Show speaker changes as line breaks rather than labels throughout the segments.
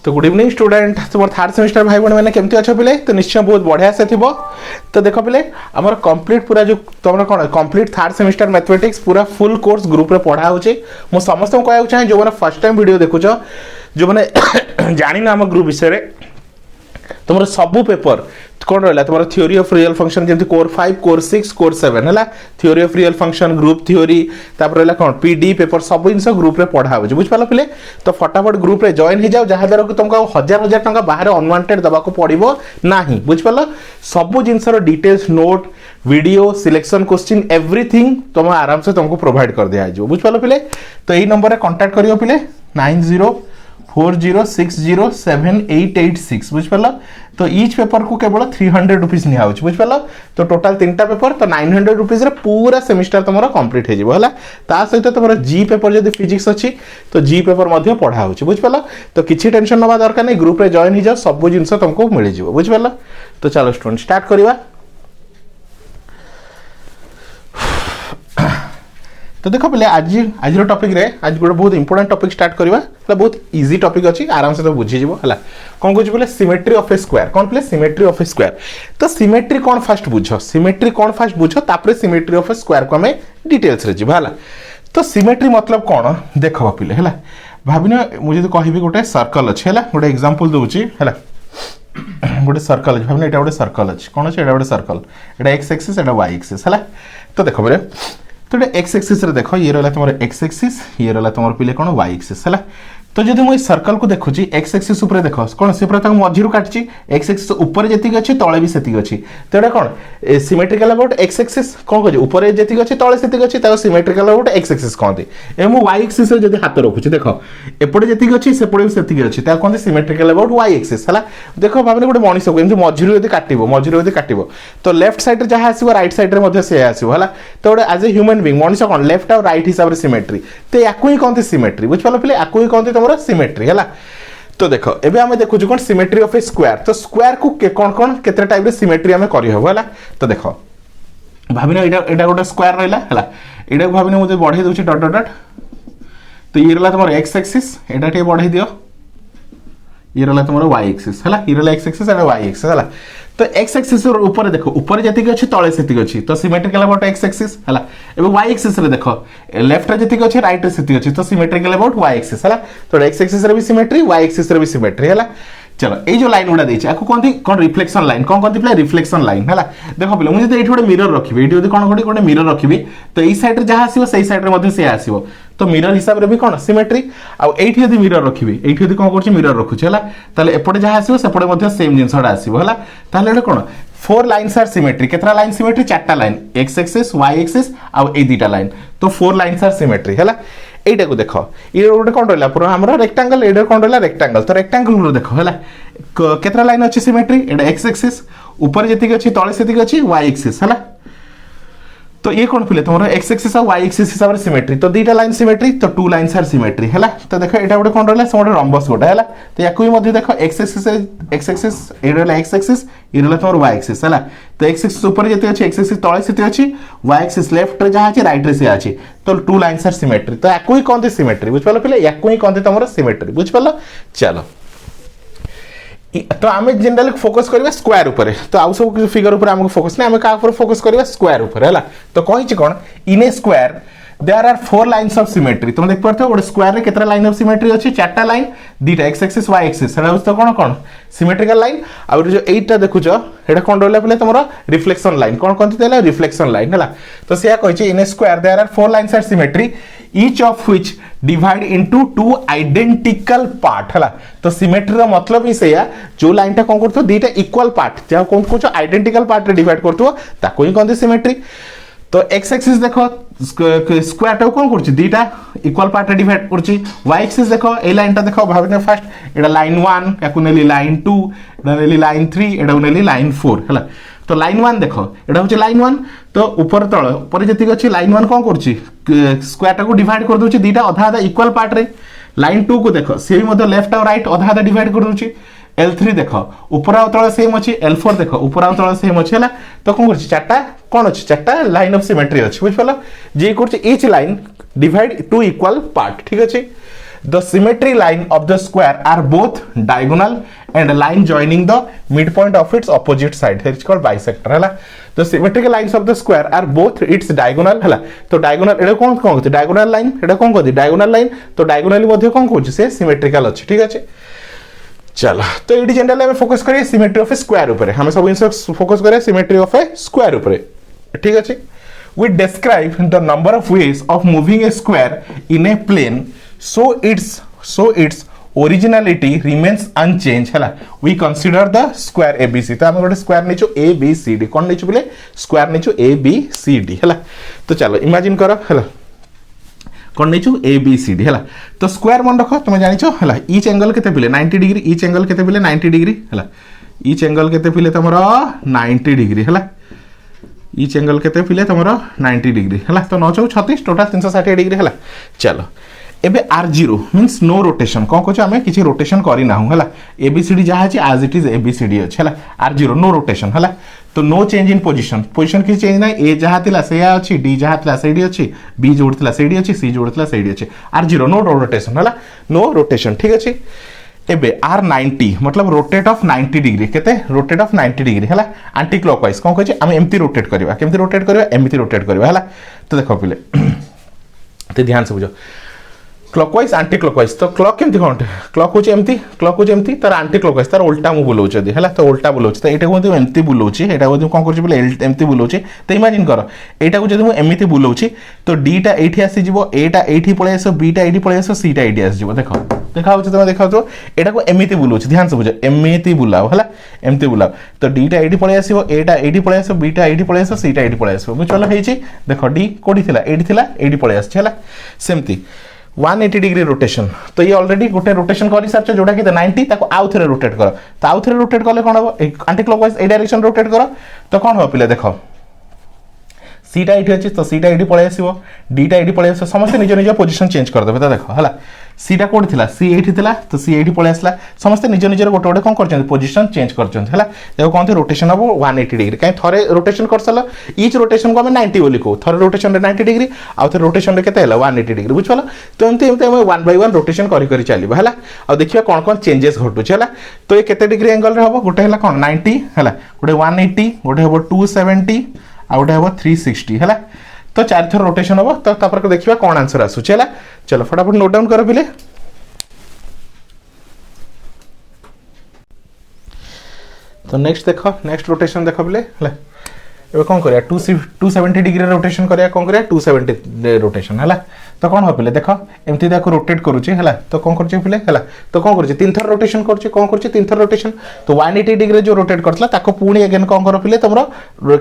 तो good evening student तुम third semester भाई बहन मैंने केमती अच्छे पिले तो निश्चय बहुत बढ़िया से थी तो देख पिले आमर कंप्लीट पूरा जो तुम कौन कंप्लीट थर्ड सेमिस्टर मैथमेटिक्स पूरा फुल कोर्स ग्रुप रे पढ़ा हो मुझे समस्त कहना चाहे जो मैंने फर्स्ट टाइम वीडियो देखुच जो मैंने जानी ना आम ग्रुप विषय में तुम सबू पेपर कौन रहा तुम थ्योरी ऑफ रियल फंक्शन जमी कोर 5 कोर 6 कोर 7 है theory of real function group theory रहा कौन पीडी पेपर सब जिन ग्रुप रे पढ़ा हो बुझिपाल पिले तो फटाफट ग्रुप रे जॉइन हो जाओ जहाँ द्वारा कि तुमको हजार हजार टंका बाहर अनवांटेड दबा को पड़ो ना बुझिपाल सब जिनस details note video selection question everything तुम आराम से तुमको प्रोवाइड कर दिया बुझिपाल पिले तो यही नंबर रे कांटेक्ट करियो पिले 9040607886 बुझिपाल तो ईच पेपर को केवल 300 रुपीज निया बुझिपाल तो टोटाल 3टा पेपर तो 900 रुपीज रे पूरा सेमिस्टर तुम कंप्लीट हो है सहित तुम जी पेपर जब फिजिक्स अच्छी तो जी पेपर मध्य पढ़ा हो बुझिपाल तो किसी टेंशन नवा दरकार नहीं ग्रुप रे जॉइन हो जाओ सब जिन तुमको मिल जाए बुझिपाल तो चलो स्टूडेंट स्टार्ट करवा तो देख पे आज आज टॉपिक रे आज गोटे बहुत इंपोर्टेंट टॉपिक स्टार्ट करवा बहुत इजी टॉपिक अच्छी आराम से तो बुझीज है कौन कह बोले सिमेट्री ऑफ ए स्क्वायर कौन पे सिमेट्री ऑफ ए स्क्वायर तो सिमेट्री कौन फास्ट बुझ सिमेट्री कौन फास्ट बुझ तापर सिमेट्री ऑफ ए स्क्वायर को आम डिटेल्स रे जीवा है तो सिमेट्री मतलब कौन देख पिले है भाविन मुझे कहि गोटे सर्कल अच्छे है गोटे एग्जांपल दूची है गोटे सर्कल अच्छे भाविन एटा गोटे सर्कल अच्छे कौन अच्छे गोटे सर्कल एटा x axis iota y axis है तो देख बोले तो एक्स एक्सिस रे देख ये रहा तुम एक्स एक्सिस ये रहा तुम पिले कौन वाई एक्सिस है तो जब मुझे सर्कल को देखुची एक्स एक्सिस ऊपर देख कौन से पूरा मझी काटची एक्स एक्सिस ऊपर जी अच्छी तले भी सेतिक अच्छी तो ये कौन सिमेट्रिकल अबाउट एक्स एक्सिस कौन कह ऊपर जी अच्छी तले सेतिक अच्छी सिमेट्रिकल अबाउट एक्स एक्सिस कहते एवं मुझे वाई एक्सिस जब हाथ रखुची देख एपटे जी अच्छी सेपटे भी सेतिक अच्छी कहते सिमेट्रिकल अबाउट वाई एक्सिस है देख भाव गोटे मनीष को एमती मझी काटो तो लेफ्ट साइड जहाँ आसो रईट सैड्रे से आसो है तो गोटे as a human being Manish कौन लेफ्ट और रईट हिसाब से सिमेट्री तो या कहते सिमेट्री बुझिपाल पे या कहते तुम सिमेट्री है तो देखो एबे आमे देखु कौन सिमेट्री ऑफ ए स्क्वायर तो स्क्वायर को कौन कौन केते टाइप रे सिमेट्री आमे करि हबो है तो देखो भाबिनो एटा गोटे स्क्वायर रहला है एटा भाबिनो मुझे बढ़ाई दूची डॉट डॉट डॉट तो ये रहला तुम एक्स एक्सिस एटा टे बढ़ाई दियो ये रहला तुम वाई एक्सिस है ये रहला x axis iota y axis है तो एक्स एक्सिस ऊपर देखो ऊपर जी अच्छी तले से अच्छी तो सिमेट्रिकल अबाउट एक्स एक्सिस है एवं वाई एक्सिस रे देखो लेफ्ट रे जी अच्छी राइट रे से अच्छी तो सिमेट्रिकल अबाउट वाई एक्सिस है तो एक्स एक्सिस रे भी सिमेट्री वाई एक्सिस रे भी सिमेट्री है चलो ये जो लाइन गुड़ा देछि आको कहते कौन रिफ्लेक्शन लाइन कौन कहते पे रिफ्लेक्शन लाइन है देखो पे मुझे ये गोटे मिरर रखी ये कौन गोटे मिरर रखी तो यही सैड्रे जहाँ आसो से सैड्रे से आसो तो मिरर हिसाब से भी कौन सिमेट्री आउट मिरर रखी ये कौन कर मिरर रखुच्छे है एपटे जहाँ आसो सेपटे सेम जिनसा आसो है कौन 4 लाइन्स आर सिमेट्री केतरा लाइन सिमेट्री 4टा line X axis Y axis आउ ए 2टा लाइन तो 4 लाइन्स आर सिमेट्री है এইটা को देख ये गोटे कौन रहा पूरा हमारा रेक्टांगल ये कौन रहा रेक्टांगल तो रेक्टांगल देख है केतरा लाइन अच्छी सिमेट्री एटा एक्स एक्सिस ऊपर जी अच्छी तले से अच्छी वाई एक्सिस है तो ये कौन पिले तुम एक्स एक्सिस और वाई एक्सिस हिसाब से सिमेट्री तो 2टा लाइन सिमेट्री तो 2 लाइन्स आर सिमेट्री है तो देख एटा गोटे कौन रहा गोटे रंबस गोटे है तो या भी देख एक्स एक्सिस ये रहा एक्स एक्सिस ये रहा तुम वाई एक्सिस है तो एक्स एक्सिस ऊपर जी अच्छी एक्स एक्सिस तले से अच्छी वाई एक्सिस लेफ्ट रे जहाँ अच्छी राइट रे से अच्छी तो 2 लाइन्स आर सिमेट्री तो या कहते सिमेट्री बुझिपाल पे या कहते तुम सिमेट्री बुझिपाल चलो तो आम जनरल फोकस करवा स्क्वायर ऊपर तो आउ सब फिगर ऊपर आमको फोकस नहीं आम क्या फोकस करवा स्क्वायर ऊपर है तो कही कौन in a square there are 4 lines of symmetry तुम देख पारथो गोटे स्क्वायर रे केतरा लाइन ऑफ सिमेट्री अछि 4टा लाइन 2टा एक्स एक्सिस वाई एक्सिस सेटा तो कौन कौन सिमेट्रिकल लाइन आ जो 8टा देखुछ एटा कौन रहला पले तुमरो रिफ्लेक्शन लाइन कौन कहते देला रिफ्लेक्शन लाइन है तो से कहि in a square there are 4 lines of symmetry each of which divide into 2 identical part है तो सिमेट्री रा मतलब ही सेया जो लाइन टा कौन करथो 2टा इक्वल पार्ट जा कौन कुछ आइडेंटिकल पार्ट रे डिवाइड करथो ताको ही कहते सिमेट्री तो एक्स एक्सिस देखो स्क्वायर टा कौन करछि 2टा इक्वल पार्ट रे डिवाइड करछि वाई एक्सिस देखो ए लाइन टा देखो भाबने फास्ट एटा लाइन 1 याकु नेली लाइन 2 एटा नेली लाइन 3 एटा नेली लाइन 4 है तो लाइन 1 देखो एटा होछि लाइन 1 तो ऊपर तळ ऊपर जति अछि लाइन 1 कोन करछि स्क्वायर टा को डिवाइड कर दोछि 2टा आधा आधा इक्वल पार्ट रे लाइन 2 को देखो से भी मध्य लेफ्ट और राइट आधा आधा डिवाइड कर दोछि L3 देखो ऊपर आउ तळ सेम अछि L4 देखो ऊपर आउ तळ सेम अछि हला तो कोन करछि 4टा कोन अछि 4टा लाइन ऑफ सिमेट्री अछि बुझ पलो जे करछि each line divide two equal part ठीक अछि the symmetry line of the square are both diagonal and line joining the mid point of its opposite side it's called bisector हैला the symmetrical lines of the square are both its diagonal हैला तो diagonal एडा कोन कोन होती diagonal line एडा कोन कोती diagonal line तो diagonally मध्ये कोन कोची से सिमेट्रिकल अछि ठीक अछि चलो तो ये जनरल में फोकस करिए सिमेट्री ऑफ ए स्क्वायर ऊपर हम सब इनसे फोकस करिए सिमेट्री ऑफ ए स्क्वायर ऊपर ठीक अछि we describe the number of ways of moving a square in a plane so its originality remains unchanged है we consider the square abc तो हम गोटे स्क्वायर नीचो abcd कौन नीचो बोले स्क्वायर नीचो abcd है तो चलो इमेजिन करो है कौन नीचो abcd है तो स्क्वायर मन रखो तुम जानिछो है ईच एंगल केते पिले 90 डिग्री ईच एंगल केते पिले 90 डिग्री है ईच एंगल केते पिले तमरो 90 डिग्री है ईच एंगल केते पिले तमरो 90 डिग्री है तो 9 36 टोटल 360 डिग्री है चलो एबे r0 मींस नो रोटेशन कोन कोछ हमें किछि रोटेशन करी ना हूं हला abcd जहा अछि as it is abcd अछि हला r0 नो रोटेशन हला तो no change in position position कि चेंज ना a जहा थिला से अछि d जहा थिला सेडी अछि b जोड़थिला सेडी अछि c जोड़थिला सेडी अछि r0 नो रोटेशन हला नो रोटेशन ठीक अछि एबे r90 मतलब रोटेट ऑफ 90 डिग्री केते रोटेट ऑफ 90 डिग्री हला एंटी क्लॉकवाइज कोन कहै हम एम्ति रोटेट करबा केम्ति रोटेट करबा एम्ति रोटेट करबा हला तो देखो पहिले ते ध्यान से बुझो क्लॉकवाइज एंटी क्लॉकवाइज तो क्लॉक केमती कोन क्लॉक होचे एम्ति तार एंटी क्लॉकवाइज तार उल्टा मु बुलोछ दी हला तो उल्टा बुलोछ तो एटा को एम्ति बुलोछि एटा को कोन करछि बोले एम्ति बुलोछि तो इमेजिन करो एटा को जदि मु एमिति बुलोछि तो डी टा एठी आसी जिवो ए टा एठी पळे आसो बी टा एठी पळे आसो सी टा एठी आसी जिवो देखो देखाउ तुम देखाउ तो एटा को एमिति बुलोछि ध्यान से बुझो एमिति बुलाओ हला एम्ति बुलाओ तो डी टा एठी पळे आसीबो ए टा एठी पळे आसो बी टा एठी पळे आसो सी टा एठी पळे आसो बुझलो हेछि देखो डी कोडी थिला एठी पळे आछि हला सेमती 180 डिग्री रोटेशन तो ये ऑलरेडी गोटे रोटेशन कर सारछ जोटा कि 90 ताको आउ थरे रोटेट करो तो आउ थरे रोटेट करले कोन हो एंटी क्लॉकवाइज ए डायरेक्शन रोटेट करो तो कोन हो पिले देखो सी टा एठी अछि तो सी टा एठी पळे आसीबो डी टा एठी पळे आसीबो समस्त निज निज पोजीशन चेंज कर देबे तो देखो हला सी टा कोड थिला सी एठी थिला तो सी एठी पळे आसला समस्त निज निज गोटे गोटे कोन करछन पोजीशन चेंज करछन हला देखो कोन रोटेशन हो 180 डिग्री काई थरे रोटेशन करसला ईच रोटेशन को हम 90 बोली को थरे रोटेशन रे 90 डिग्री आ थरे रोटेशन रे केते हला 180 डिग्री बुझलो तो एमते हम 1 बाय 1 रोटेशन करी करी चलीबा हला आ देखिबा कोन कोन चेंजेस घटु हला तो ये केते डिग्री एंगल रे हबो गोटे हला कोन 90 हला गोटे 180 गोटे हबो 270 आ गोटे हबो 360 हला तो चार थर रोटेशन हबो तो तापर देखिबा कोन आंसर आसु चला चलो फटाफट नोट डाउन करो पिले तो नेक्स्ट देखो नेक्स्ट रोटेशन देखो पिले हला एबे कोन करिया 270 डिग्री रोटेशन करिया कोन करिया 270 रोटेशन हला तो कोन हो पिले देखो एमती देखो रोटेट करूची हला तो कोन करची पिले हला तो कोन करची तीन थर रोटेशन करची कोन करची तीन थर रोटेशन तो 180 डिग्री जो रोटेट करतला ताको पुणी अगेन कोन करो पिले तमरो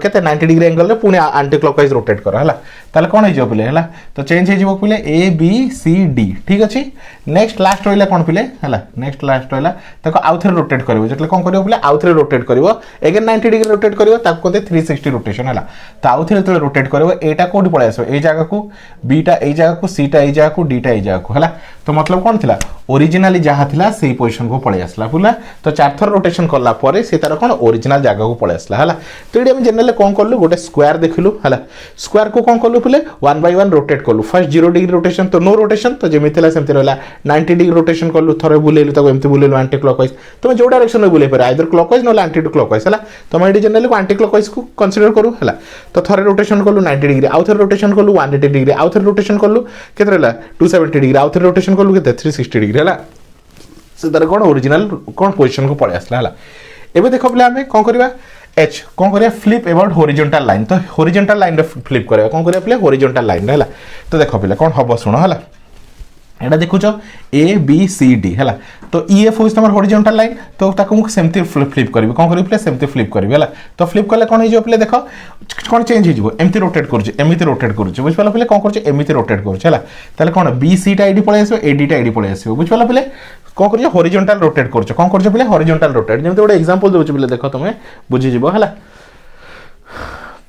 केते 90 डिग्री एंगल रे पुणी एंटी क्लॉकवाइज रोटेट करो हला ताले कोन हे जो पिले हला तो चेंज हे जिवो पिले ए बी सी डी ठीक अछि नेक्स्ट लास्ट रहला कोन पिले हला नेक्स्ट लास्ट रहला ताको आउथरे रोटेट करबो जतले कोन करियो पिले आउथरे रोटेट करबो अगेन 90 डिग्री रोटेट करबो ताको कोते 360 रोटेशन हला तो आउथरे तले रोटेट करबो एटा कोडी पळे आसो ए जगह को बी टा ए जगह को सी टा ए जगह को डी टा ए जगह को हला तो मतलब कोन थिला ओरिजिनली जहा थिला सेही पोजीशन को पळे आसला पुला तो चार थर रोटेशन करला परे से तार कोन ओरिजिनल जगह को पळे आसला हला तो एडी हम जनरली कोन करलु गोटे स्क्वायर देखिलु हला स्क्वायर को कोन करलु पुले 1 बाय 1 रोटेट करलु फर्स्ट 0 डिग्री रोटेशन तो नो रोटेशन तो जेमि थिला सेमति रहला 90 डिग्री रोटेशन करलु थरे बुलेलु ताको एमति बुलेलु एंटी क्लॉकवाइज तुम जो डायरेक्शन में बुले पर either clockwise no anti clockwise हला तो हम एडी जनरली एंटी क्लॉकवाइज को कंसीडर करू हला तो थरे रोटेशन करलु 90 डिग्री आउ थरे रोटेशन करलु 180 डिग्री आउ थरे रोटेशन करलु केते रहला 270 डिग्री आउ थरे रोटेशन करलु केते 360 डिग्री हला से तार कोन ओरिजिनल कोन पोजीशन को पळे आसला हला एबे देखो बले हमें कोन करबा एच कोन करिया फ्लिप अबाउट हॉरिजॉन्टल लाइन तो हॉरिजॉन्टल लाइन रे फ्लिप करबा कोन करिया प्ले हॉरिजॉन्टल लाइन हला तो देखो पहिले कोन हबो सुनो हला एटा देखुचो ए बी सी डी हला तो ई एफ होस तमर हॉरिजॉन्टल लाइन तो ताको मु सेमति फ्लिप करबी कोन करबी प्ले सेमति फ्लिप करबी हला तो फ्लिप करले कोन हे जो प्ले देखो कोन चेंज हे जिवो एमति रोटेट करछ एमिति रोटेट करछ बुझ पाला प्ले कोन करछ एमिति रोटेट करछ हला ताले कोन बी सी टा एडी पळे आसो ए डी टा एडी पळे आसो बुझ पाला प्ले कोन करछ हॉरिजॉन्टल रोटेट करछ कोन करछ प्ले हॉरिजॉन्टल रोटेट जेमति गोटे एग्जांपल दोछ प्ले देखो तमे बुझि जिवो हला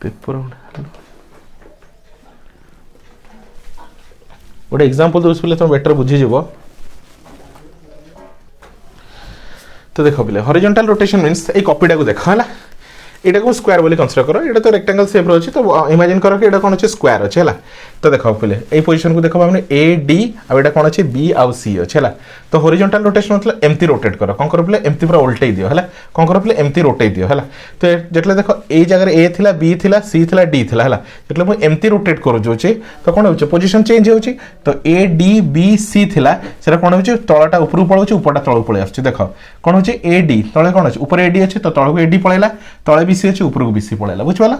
पेपर गोटे एग्जांपल दोछ प्ले तुम बेटर बुझि जिवो तो देखो पिले हॉरिजॉन्टल रोटेशन मींस ए कॉपीटा को देखो हला एटा को स्क्वायर बोली कंसीडर करो एटा तो रेक्टेंगल शेप रो अछि तो इमेजिन करो कि एटा कोन अछि स्क्वायर अछि हला तो देखो पहले ए पोजीशन को देखो हमने ए डी आ एटा कोन अछि बी आ सी अछि हला तो हॉरिजॉन्टल रोटेशन मतलब एम्प्टी रोटेट करो कोन करो पहले एम्प्टी पूरा उल्टे दियो हला कोन करो पहले एम्प्टी रोटेट दियो हला तो जेतले देखो ए जगह ए थिला बी थिला सी थिला डी थिला हला जेतले मु एम्प्टी रोटेट करू जोछि तो कोन होछि पोजीशन चेंज होछि तो ए डी बी सी थिला सेरा कोन होछि तळटा ऊपर पळोछि ऊपरटा तळ पळे आछछि देखो कोन होछि ए डी तळे कोन अछि ऊपर ए डी अछि तो तळको ए डी पळेला तळे बी सी अछि ऊपर को बी सी पळेला बुझवाला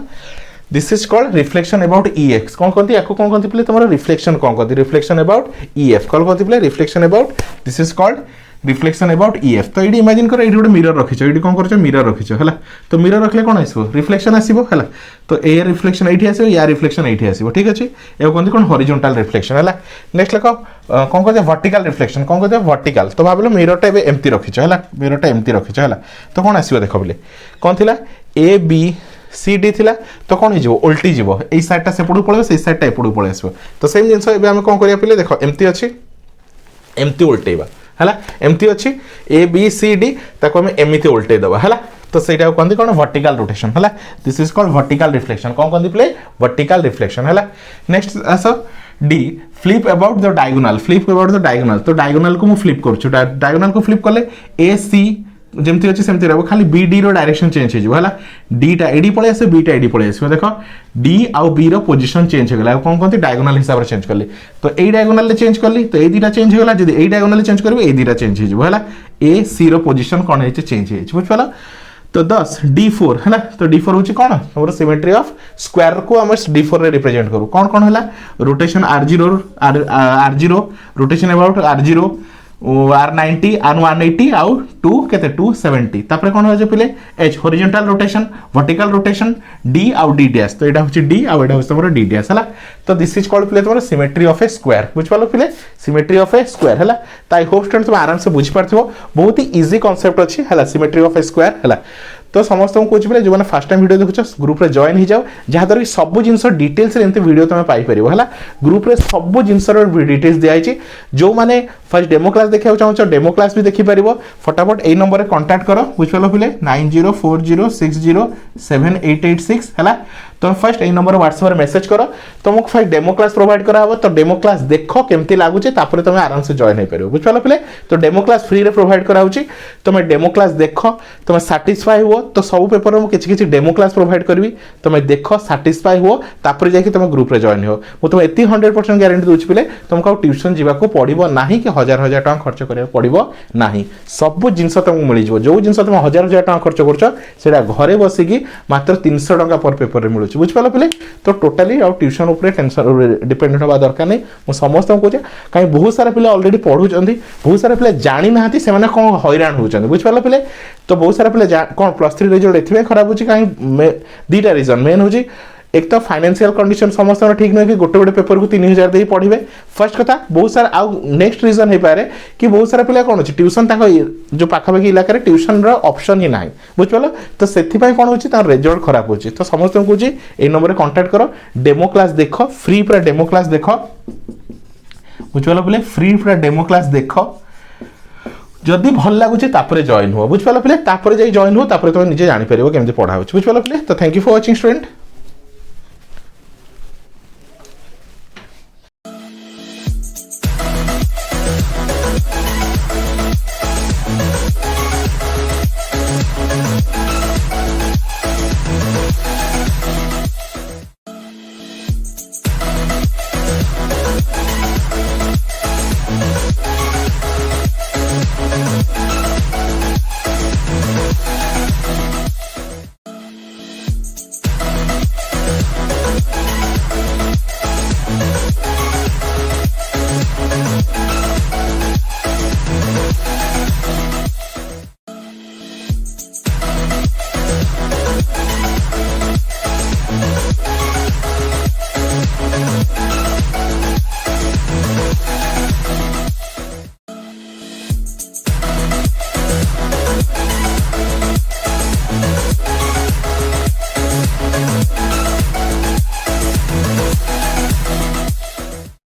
this is called reflection about EX कौन कहती है कौन कहती प्ले तुम्हारा रिफ्लेक्शन कौन कहती रिफ्लेक्शन अबाउट EF कौन कहती play reflection about this is called reflection about EF तो ये इमेजिन करो ये गोटे मिरर रखिछ ये कौन करछ मिरर रखिछ हला तो मिरर रखले कौन आसीबो रिफ्लेक्शन आसीबो हला तो ए रिफ्लेक्शन एठी आसीबो या रिफ्लेक्शन एठी आसीबो ठीक अछि ए कहती कोन हॉरिजॉन्टल रिफ्लेक्शन हला नेक्स्ट लिखो कौन कहते वर्टिकल रिफ्लेक्शन कौन कहते वर्टिकल तो भाबलो मिरर टा एबे एम्प्टी रखिछ हला मिरर टा एम्प्टी रखिछ हला तो कौन आसीबो देखो बोले कौन थिला ए बी सी डी थिला तो कौन हो उल्टी जीव ए साइडटा सेपड़ू पळेबो से साइडटा एपड़ू पळे आसीबो तो सेम जिंस एबे हम कोन करिया पहिले देखो एम्प्टी अछि एम्प्टी उल्टेबा हला एम्प्टी अछि ए बी सी डी ताको हम एमिति उल्टे दबा हला तो सेटा कोन कोन वर्टिकल रोटेशन हला this is called vertical reflection cone cone play vertical reflection हला नेक्स्ट आसो D flip about the diagonal तो डायगोनल को मु फ्लिप करछु डायगोनल को फ्लिप करले ए सी जेमती अछि सेमती रहबो खाली बी डी रो डायरेक्शन चेंज हे जो हला डी टा एडी पळे आसे बी टा एडी पळे आसे देखो डी आ बी रो पोजीशन चेंज हो गला कोन कोन डायगोनल हिसाब रे चेंज करली तो ए डायगोनल ले चेंज करली तो ए दीटा चेंज हो गला जदी ए डायगोनल ले चेंज करबे ए दीटा चेंज हे जो हला ए सी रो पोजीशन कोन हे चेंज हे बुझ पाला तो 10 D4 है ना तो D4 होची कोन हमर सिमेट्री ऑफ स्क्वायर को हम D4 रे रिप्रेजेंट करू कोन कोन हला rotation R0 rotation about R0 R90 R180 आउ 2 केते 270 तापरे कोन हो जे पिले H horizontal rotation vertical rotation D आउ D डैश तो एटा होची D आउ एटा होची तमरो D डैश हला तो दिस इज कॉल्ड पिले तमरो सिमेट्री ऑफ ए स्क्वायर बुझ पालो पिले सिमेट्री ऑफ ए स्क्वायर हला ताई होप स्टूडेंट तुम आराम से बुझ पारथिबो बहुत ही इजी कांसेप्ट अछि हला सिमेट्री ऑफ ए स्क्वायर हला तो समस्त को कुछ जो मैंने फर्स्ट टाइम वीडियो देखुछ ग्रुप रे जॉइन हो जाओ जहाँ द्वारा सब जिनस डिटेल्स रे एंते वीडियो तुम पाई परिबो हला ग्रुप रे सब जिनस रो डिटेल्स दिया छि जो माने फर्स्ट डेमो क्लास देखियो चाहो डेमो क्लास भी देखि परिबो फटाफट ए नंबर रे कांटेक्ट करो बुझलो पिले 9040607886 हला तुम फर्स्ट ए नंबर व्हाट्सएप रे मैसेज करो तुमको फर्स्ट डेमो क्लास प्रोवाइड करा हबो तो डेमो क्लास देखो केमती लागु छि तापर तुम आराम से जॉइन हो परिबो बुझलो पिले तो डेमो क्लास फ्री रे प्रोवाइड करा होछि तुम डेमो क्लास देखो तुम सैटिस्फाई हो तो सब पेपर में किछि किछि डेमो क्लास प्रोवाइड करबी तुम देखो सैटिस्फाई हो तापर जाके तुम ग्रुप रे जॉइन हो मु तुम एती 100% गारंटी दोछि पिले तुमको ट्यूशन जीवा को पड़िबो नाही कि हजार हजार टका खर्च करिया पड़िबो नाही सब जिंस तुमको मिल जिवो जो जिंस तुम हजार हजार टका खर्च करछो सेडा घरे बसी की मात्र 300 टका पर पेपर रे मिलुछि बुझ पालो पिले तो टोटली आ ट्यूशन ऊपर टेंशन डिपेंडेंट होबा दरकार नै मु समस्त को कहै काई बहुत सारा पिले ऑलरेडी पढुचंदी बहुत सारा पिले जानि नाहती से माने कोन हैरान होचंदी बुझ पालो पिले तो बहुत सारा पिले कोन +3 रिजल्ट एथि खराब होची काई दीटा रीजन मेन होची एक तो फाइनेंशियल कंडीशन समस्त ठीक नहीं कि गोटे गोटे पेपर को 3000 दे पढ़े फर्स्ट कथा बहुत सारा आउ नेक्स्ट रीजन हो पारे कि बहुत सारा पिला कौन ट्यूशन जो पाखापाखि इलाका ट्यूशन ऑप्शन ही ना बुझ पाल तो से कौन हो रिजल्ट खराब होची तो समस्त को ए नंबर कांटेक्ट करो डेमो क्लास देख फ्री पूरा डेमो क्लास देख बुझ पाल बोले फ्री पूरा डेमो क्लास देख जदि भल लगुचे तापरे जॉइन हो बुझ पाल पिले तापरे जाई जॉइन हो तापरे तुम निजे जानि परिबो केमते पढ़ा होची बुझ पाल पिले तो thank you for watching student.